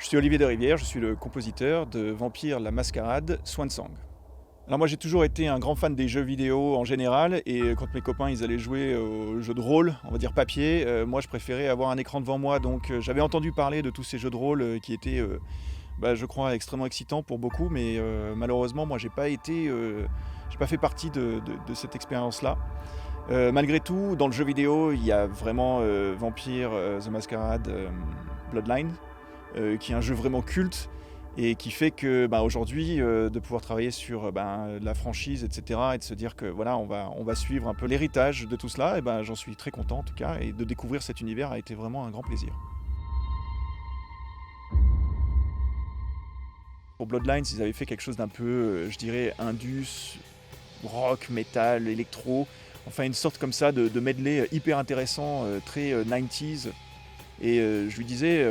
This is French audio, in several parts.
Je suis Olivier Desrivières, je suis le compositeur de Vampire la Mascarade Swansong. Alors moi j'ai toujours été un grand fan des jeux vidéo en général et quand mes copains ils allaient jouer aux jeux de rôle, on va dire papier, moi je préférais avoir un écran devant moi donc j'avais entendu parler de tous ces jeux de rôle qui étaient je crois extrêmement excitants pour beaucoup mais malheureusement moi j'ai pas fait partie de cette expérience-là. Malgré tout, dans le jeu vidéo, il y a vraiment Vampire The Masquerade Bloodline, qui est un jeu vraiment culte et qui fait que aujourd'hui, de pouvoir travailler sur la franchise, etc., et de se dire que voilà, on va suivre un peu l'héritage de tout cela, et j'en suis très content en tout cas, et de découvrir cet univers a été vraiment un grand plaisir. Pour Bloodlines, ils avaient fait quelque chose d'un peu, je dirais, indus, rock, metal, électro, enfin une sorte comme ça de medley hyper intéressant, très 90s. Et je lui disais,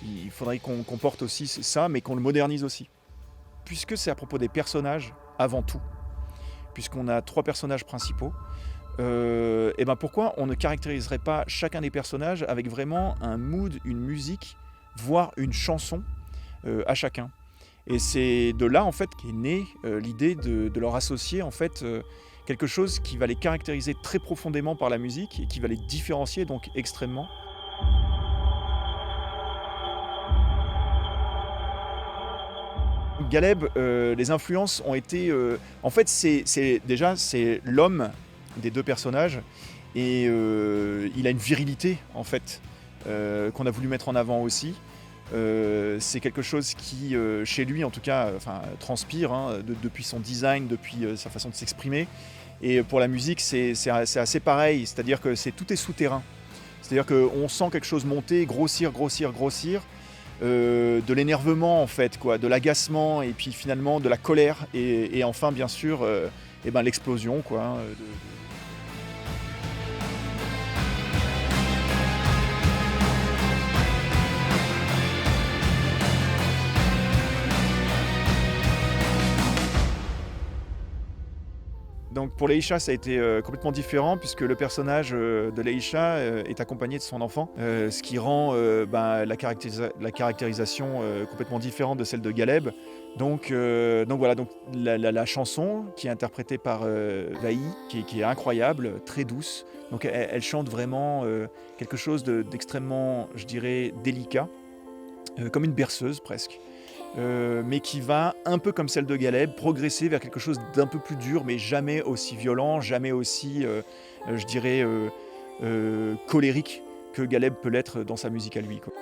il faudrait qu'on porte aussi ça, mais qu'on le modernise aussi. Puisque c'est à propos des personnages, avant tout, puisqu'on a 3 personnages principaux, pourquoi on ne caractériserait pas chacun des personnages avec vraiment un mood, une musique, voire une chanson à chacun. Et c'est de là en fait qu'est née l'idée de leur associer en fait quelque chose qui va les caractériser très profondément par la musique et qui va les différencier donc extrêmement. Galeb, les influences ont été... en fait, c'est l'homme des 2 personnages et il a une virilité en fait qu'on a voulu mettre en avant aussi. C'est quelque chose qui, chez lui en tout cas, transpire depuis son design, depuis sa façon de s'exprimer. Et pour la musique, c'est assez pareil, c'est-à-dire que tout est souterrain. C'est-à-dire qu'on sent quelque chose monter, grossir, de l'énervement en fait, quoi, de l'agacement et puis finalement de la colère et enfin bien sûr l'explosion quoi. Donc pour Leisha, ça a été complètement différent puisque le personnage de Leisha est accompagné de son enfant, ce qui rend la caractérisation complètement différente de celle de Galeb. Donc voilà, donc la chanson qui est interprétée par Vaï, qui est incroyable, très douce. Donc elle chante vraiment quelque chose d'extrêmement, je dirais, délicat, comme une berceuse presque. Mais qui va, un peu comme celle de Galeb, progresser vers quelque chose d'un peu plus dur, mais jamais aussi violent, jamais aussi, je dirais, colérique que Galeb peut l'être dans sa musique à lui, quoi.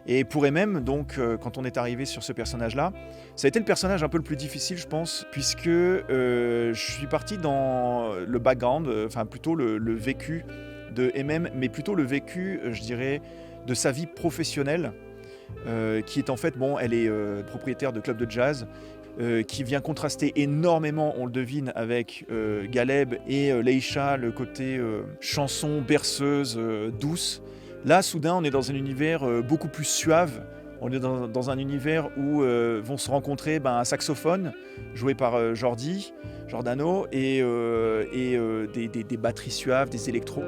Et pour MM, donc, quand on est arrivé sur ce personnage-là, ça a été le personnage un peu le plus difficile, je pense, puisque je suis parti dans le background, plutôt le vécu de MM, mais plutôt le vécu, je dirais, de sa vie professionnelle, qui est en fait, elle est propriétaire de club de jazz, qui vient contraster énormément, on le devine, avec Galeb et Leisha, le côté chanson berceuse, douce. Là, soudain, on est dans un univers beaucoup plus suave. On est dans un univers où vont se rencontrer un saxophone joué par Giordano, et des batteries suaves, des électros.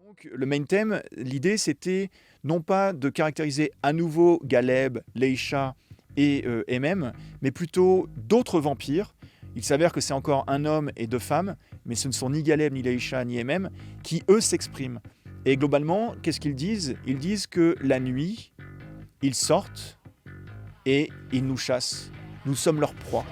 Donc, le main theme, l'idée, c'était non pas de caractériser à nouveau Galeb, Leisha et MM, mais plutôt d'autres vampires. Il s'avère que c'est encore un homme et 2 femmes, mais ce ne sont ni Galeb, ni Leisha, ni MM, qui eux s'expriment. Et globalement, qu'est-ce qu'ils disent ? Ils disent que la nuit, ils sortent et ils nous chassent. Nous sommes leur proie.